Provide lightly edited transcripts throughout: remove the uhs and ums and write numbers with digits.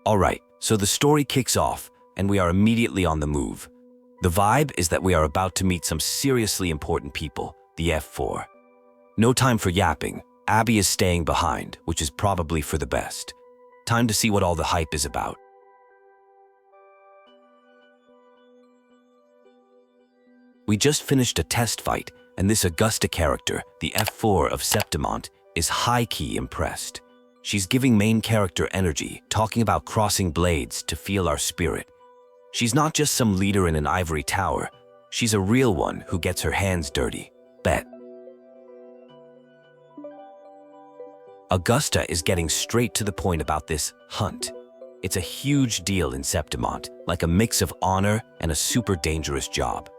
Alright, so the story kicks off, and we are immediately on the move. The vibe is that we are about to meet some seriously important people, the F4. No time for yapping. Abby is staying behind, which is probably for the best. Time to see what all the hype is about. We just finished a test fight, and this Augusta character, the F4 of Septimont, is high-key impressed. She's giving main character energy, talking about crossing blades to feel our spirit. She's not just some leader in an ivory tower. She's a real one who gets her hands dirty. Bet. Augusta is getting straight to the point about this hunt. It's a huge deal in Septimont, like a mix of honor and a super dangerous job.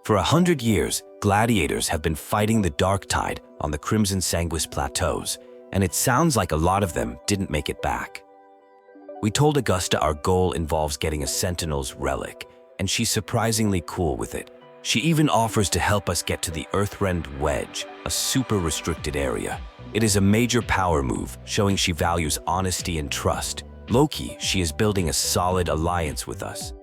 For 100 years, gladiators have been fighting the dark tide on the Crimson Sanguis Plateaus, and it sounds like a lot of them didn't make it back. We told Augusta our goal involves getting a Sentinel's relic, and she's surprisingly cool with it. She even offers to help us get to the Earthrend Wedge, a super restricted area. It is a major power move, showing she values honesty and trust. Low-key, she is building a solid alliance with us.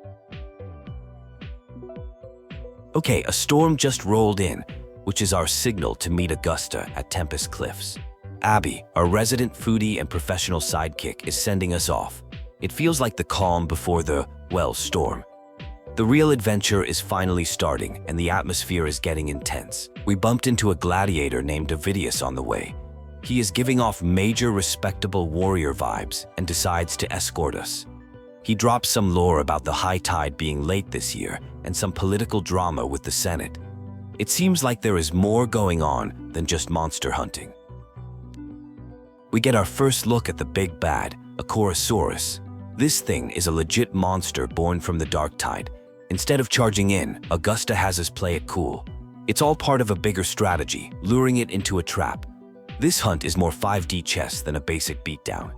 Okay, a storm just rolled in, which is our signal to meet Augusta at Tempest Cliffs. Abby, our resident foodie and professional sidekick, is sending us off. It feels like the calm before the, well, storm. The real adventure is finally starting, and the atmosphere is getting intense. We bumped into a gladiator named Ovidius on the way. He is giving off major respectable warrior vibes and decides to escort us. He drops some lore about the high tide being late this year and some political drama with the Senate. It seems like there is more going on than just monster hunting. We get our first look at the big bad, a Corosaurus. This thing is a legit monster born from the dark tide. Instead of charging in, Augusta has us play it cool. It's all part of a bigger strategy, luring it into a trap. This hunt is more 5D chess than a basic beatdown.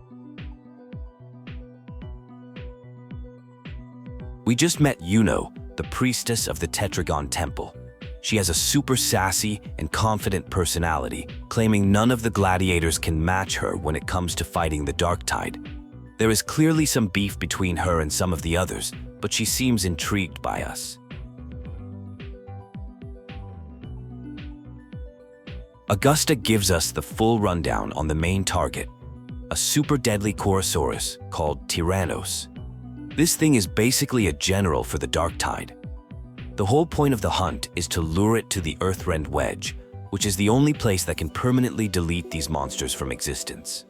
We just met Iuno, the priestess of the Tetragon Temple. She has a super sassy and confident personality, claiming none of the gladiators can match her when it comes to fighting the dark tide. There is clearly some beef between her and some of the others, but she seems intrigued by us. Augusta gives us the full rundown on the main target, a super deadly Corosaurus called Tyrannos. This thing is basically a general for the dark tide. The whole point of the hunt is to lure it to the Earthrend Wedge, which is the only place that can permanently delete these monsters from existence.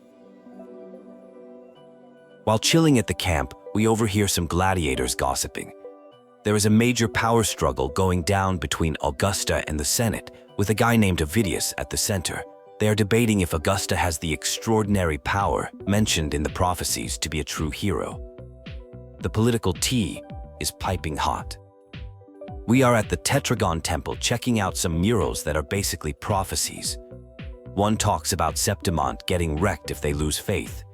While chilling at the camp, we overhear some gladiators gossiping. There is a major power struggle going down between Augusta and the Senate, with a guy named Ovidius at the center. They are debating if Augusta has the extraordinary power mentioned in the prophecies to be a true hero. The political tea is piping hot. We are at the Tetragon Temple checking out some murals that are basically prophecies. One talks about Septimont getting wrecked if they lose faith.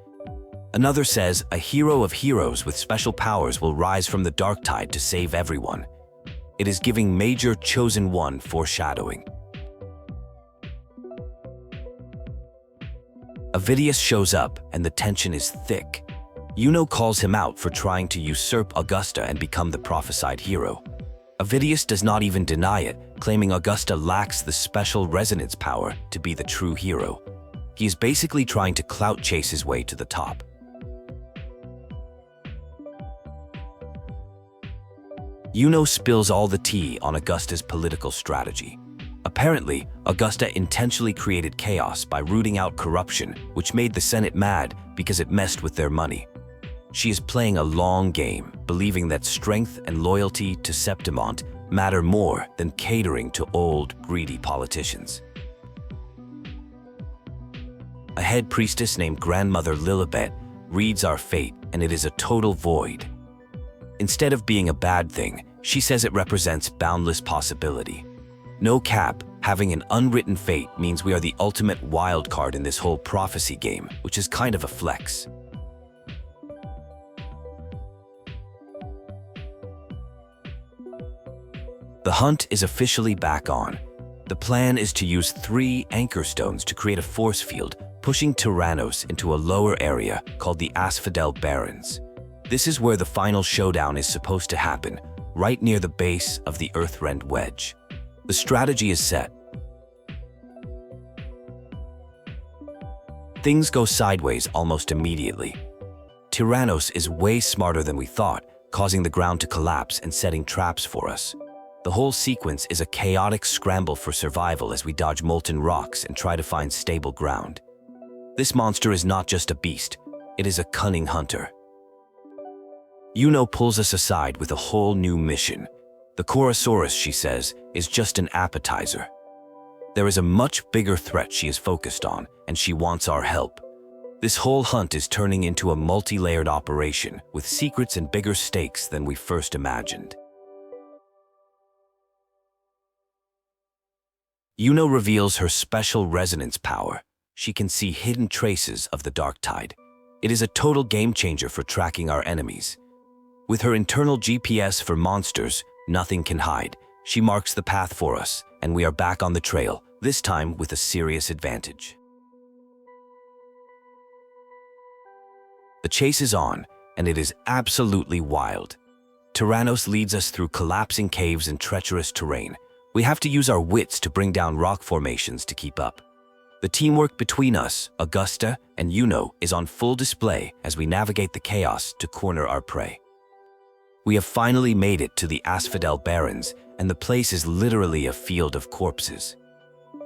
Another says a hero of heroes with special powers will rise from the dark tide to save everyone. It is giving major Chosen One foreshadowing. Ovidius shows up and the tension is thick. Iuno calls him out for trying to usurp Augusta and become the prophesied hero. Ovidius does not even deny it, claiming Augusta lacks the special resonance power to be the true hero. He is basically trying to clout chase his way to the top. Iuno spills all the tea on Augusta's political strategy. Apparently, Augusta intentionally created chaos by rooting out corruption, which made the Senate mad because it messed with their money. She is playing a long game, believing that strength and loyalty to Septimont matter more than catering to old, greedy politicians. A head priestess named Grandmother Lilibet reads our fate, and it is a total void. Instead of being a bad thing, she says it represents boundless possibility. No cap, having an unwritten fate means we are the ultimate wild card in this whole prophecy game, which is kind of a flex. The hunt is officially back on. The plan is to use 3 anchor stones to create a force field, pushing Tyrannos into a lower area called the Asphodel Barrens. This is where the final showdown is supposed to happen, right near the base of the Earthrend Wedge. The strategy is set. Things go sideways almost immediately. Tyrannos is way smarter than we thought, causing the ground to collapse and setting traps for us. The whole sequence is a chaotic scramble for survival as we dodge molten rocks and try to find stable ground. This monster is not just a beast, it is a cunning hunter. Iuno pulls us aside with a whole new mission. The Corosaurus, she says, is just an appetizer. There is a much bigger threat she is focused on, and she wants our help. This whole hunt is turning into a multi-layered operation with secrets and bigger stakes than we first imagined. Iuno reveals her special resonance power. She can see hidden traces of the dark tide. It is a total game changer for tracking our enemies. With her internal GPS for monsters, nothing can hide. She marks the path for us, and we are back on the trail, this time with a serious advantage. The chase is on, and it is absolutely wild. Tyrannos leads us through collapsing caves and treacherous terrain. We have to use our wits to bring down rock formations to keep up. The teamwork between us, Augusta and Iuno, is on full display as we navigate the chaos to corner our prey. We have finally made it to the Asphodel Barrens, and the place is literally a field of corpses.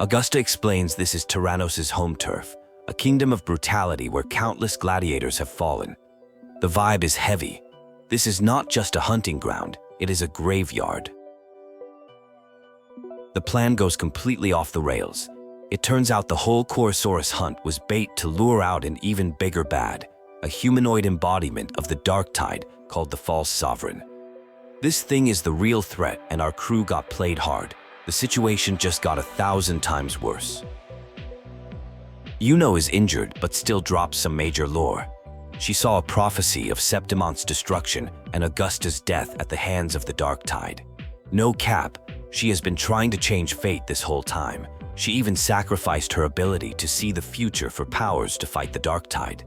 Augusta explains this is Tyrannos' home turf, a kingdom of brutality where countless gladiators have fallen. The vibe is heavy. This is not just a hunting ground, it is a graveyard. The plan goes completely off the rails. It turns out the whole Corosaurus hunt was bait to lure out an even bigger bad, a humanoid embodiment of the dark tide called the False Sovereign. This thing is the real threat, and our crew got played hard. The situation just got 1,000 times worse. Iuno is injured but still drops some major lore. She saw a prophecy of Septimon's destruction and Augusta's death at the hands of the dark tide. No cap, she has been trying to change fate this whole time. She even sacrificed her ability to see the future for powers to fight the dark tide.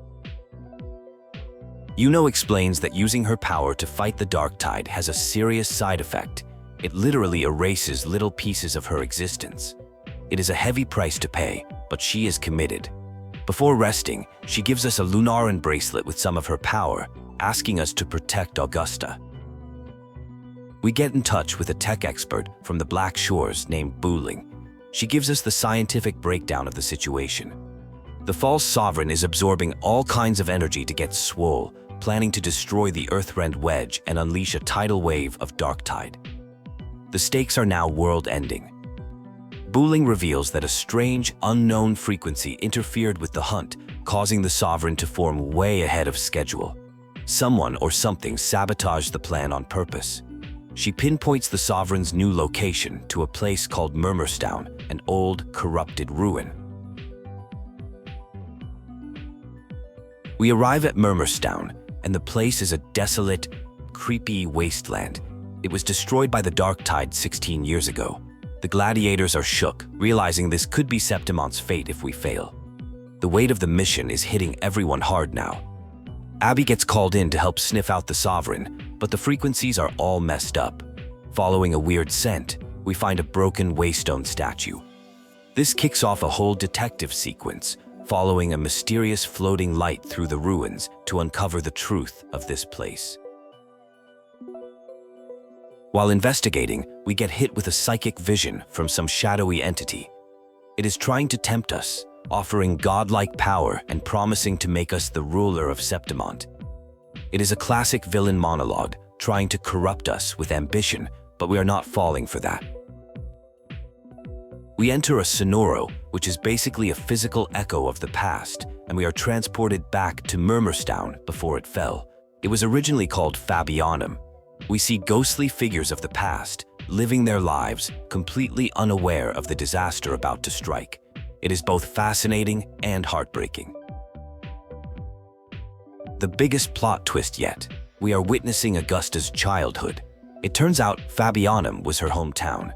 Iuno explains that using her power to fight the dark tide has a serious side effect. It literally erases little pieces of her existence. It is a heavy price to pay, but she is committed. Before resting, she gives us a Lunaran bracelet with some of her power, asking us to protect Augusta. We get in touch with a tech expert from the Black Shores named Booling. She gives us the scientific breakdown of the situation. The False Sovereign is absorbing all kinds of energy to get swole, planning to destroy the Earthrend Wedge and unleash a tidal wave of dark tide. The stakes are now world-ending. Booling reveals that a strange, unknown frequency interfered with the hunt, causing the Sovereign to form way ahead of schedule. Someone or something sabotaged the plan on purpose. She pinpoints the Sovereign's new location to a place called Murmurstown, an old, corrupted ruin. We arrive at Murmurstown, and the place is a desolate, creepy wasteland. It was destroyed by the dark tide 16 years ago. The gladiators are shook, realizing this could be Septimon's fate if we fail. The weight of the mission is hitting everyone hard now. Abby gets called in to help sniff out the Sovereign, but the frequencies are all messed up. Following a weird scent, we find a broken Waystone statue. This kicks off a whole detective sequence, following a mysterious floating light through the ruins to uncover the truth of this place. While investigating, we get hit with a psychic vision from some shadowy entity. It is trying to tempt us, offering godlike power and promising to make us the ruler of Septimon. It is a classic villain monologue, trying to corrupt us with ambition, but we are not falling for that. We enter a sonoro, which is basically a physical echo of the past, and we are transported back to Murmurstown before it fell. It was originally called Fabianum. We see ghostly figures of the past, living their lives, completely unaware of the disaster about to strike. It is both fascinating and heartbreaking. The biggest plot twist yet. We are witnessing Augusta's childhood. It turns out Fabianum was her hometown.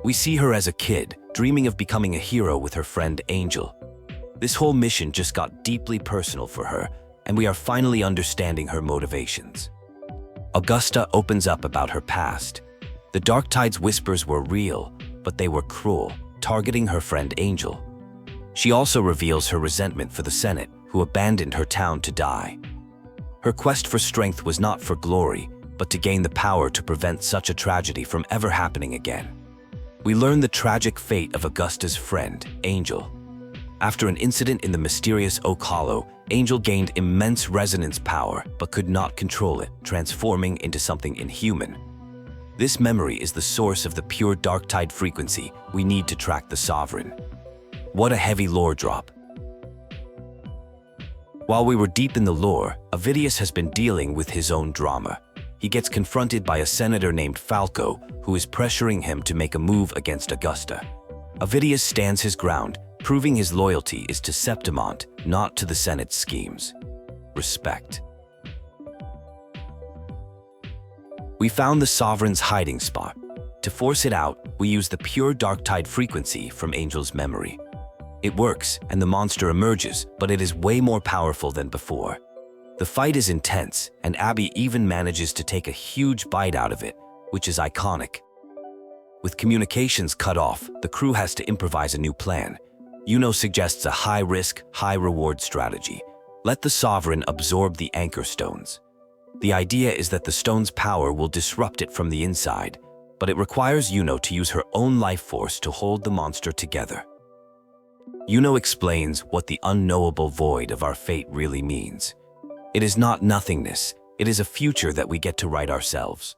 We see her as a kid, dreaming of becoming a hero with her friend Angel. This whole mission just got deeply personal for her, and we are finally understanding her motivations. Augusta opens up about her past. The Darktide's whispers were real, but they were cruel, targeting her friend Angel. She also reveals her resentment for the Senate, who abandoned her town to die. Her quest for strength was not for glory, but to gain the power to prevent such a tragedy from ever happening again. We learn the tragic fate of Augusta's friend, Angel. After an incident in the mysterious Oak Hollow, Angel gained immense resonance power but could not control it, transforming into something inhuman. This memory is the source of the pure Darktide frequency we need to track the Sovereign. What a heavy lore drop. While we were deep in the lore, Avidius has been dealing with his own drama. He gets confronted by a senator named Falco, who is pressuring him to make a move against Augusta. Avidius stands his ground, proving his loyalty is to Septimont, not to the Senate's schemes. Respect. We found the Sovereign's hiding spot. To force it out, we use the pure Darktide frequency from Angel's memory. It works, and the monster emerges, but it is way more powerful than before. The fight is intense, and Abby even manages to take a huge bite out of it, which is iconic. With communications cut off, the crew has to improvise a new plan. Iuno suggests a high-risk, high-reward strategy. Let the Sovereign absorb the anchor stones. The idea is that the stone's power will disrupt it from the inside, but it requires Iuno to use her own life force to hold the monster together. Iuno explains what the unknowable void of our fate really means. It is not nothingness, it is a future that we get to write ourselves.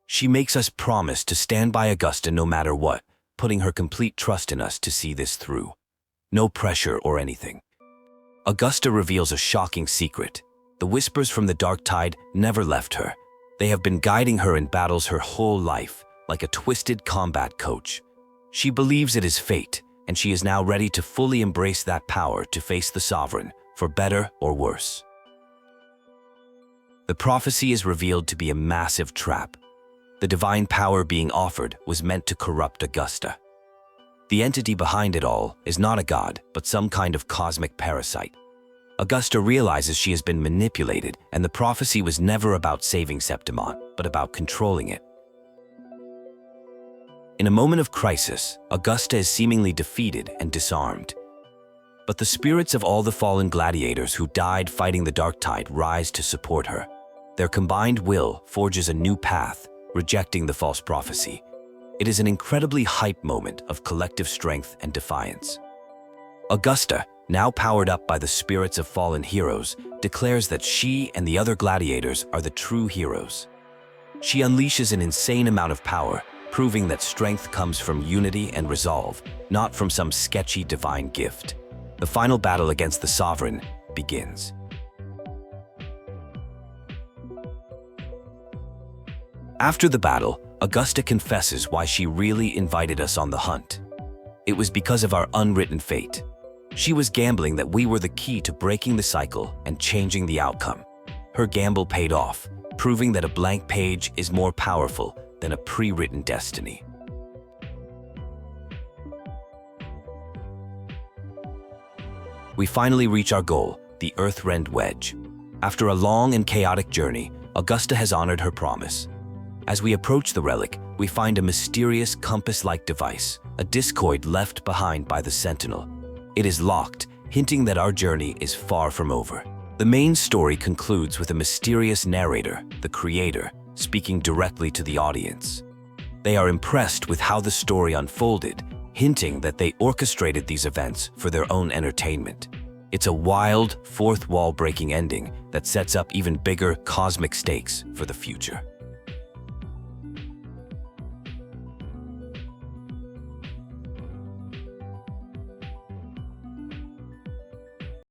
She makes us promise to stand by Augusta no matter what, putting her complete trust in us to see this through. No pressure or anything. Augusta reveals a shocking secret. The whispers from the Darktide never left her. They have been guiding her in battles her whole life, like a twisted combat coach. She believes it is fate, and she is now ready to fully embrace that power to face the Sovereign, for better or worse. The prophecy is revealed to be a massive trap. The divine power being offered was meant to corrupt Augusta. The entity behind it all is not a god, but some kind of cosmic parasite. Augusta realizes she has been manipulated, and the prophecy was never about saving Septimont, but about controlling it. In a moment of crisis, Augusta is seemingly defeated and disarmed. But the spirits of all the fallen gladiators who died fighting the Darktide rise to support her. Their combined will forges a new path, rejecting the false prophecy. It is an incredibly hype moment of collective strength and defiance. Augusta, now powered up by the spirits of fallen heroes, declares that she and the other gladiators are the true heroes. She unleashes an insane amount of power, proving that strength comes from unity and resolve, not from some sketchy divine gift. The final battle against the Sovereign begins. After the battle, Augusta confesses why she really invited us on the hunt. It was because of our unwritten fate. She was gambling that we were the key to breaking the cycle and changing the outcome. Her gamble paid off, proving that a blank page is more powerful than a pre-written destiny. We finally reach our goal, the Earthrend Wedge. After a long and chaotic journey, Augusta has honored her promise. As we approach the relic, we find a mysterious compass-like device, a discoid left behind by the Sentinel. It is locked, hinting that our journey is far from over. The main story concludes with a mysterious narrator, the creator, speaking directly to the audience. They are impressed with how the story unfolded, hinting that they orchestrated these events for their own entertainment. It's a wild, fourth-wall-breaking ending that sets up even bigger cosmic stakes for the future.